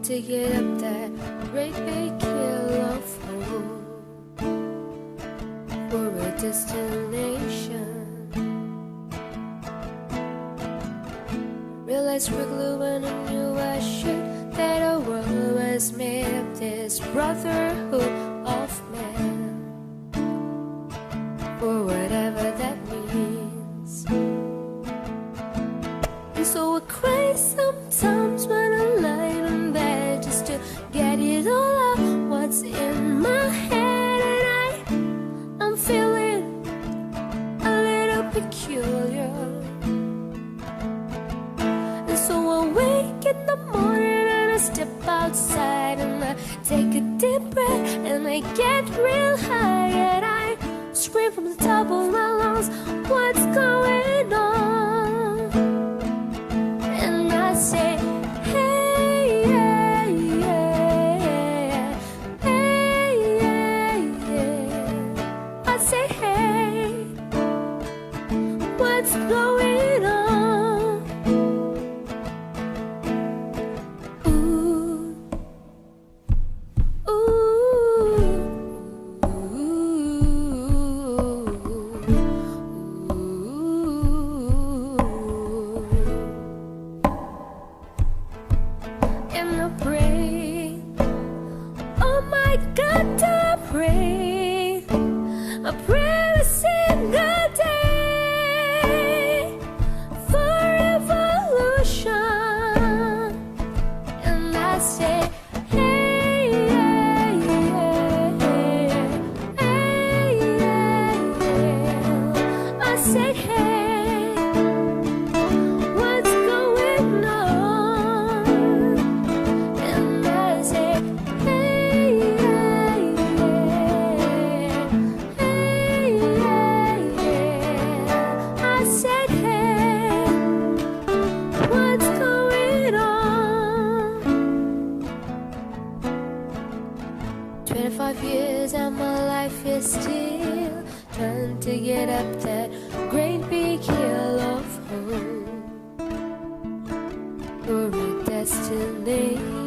To get up that great big hill of hope for a destination. Realized quickly when I knew I should that our world was made of this brotherhood of man, for whatever that means. And so I cry sometimes when I lie in bed just to get it all out what's in my head, and I'm feeling a little peculiar. And so I wake in the morning and I step outside and I take a deep breath and I get real high and I scream from the top of my lungs, what's going on? And I say, what's going on? Ooh, ooh, ooh. And I pray, oh my God, I pray, I pray every single day for evolution. And I say, hey, hey, hey, hey, hey. I say, hey, what's going on? And I say, hey, hey, hey, hey. I said, hey, what's going on? 25 years and my life is still trying to get up that great big hill of hope for a destination.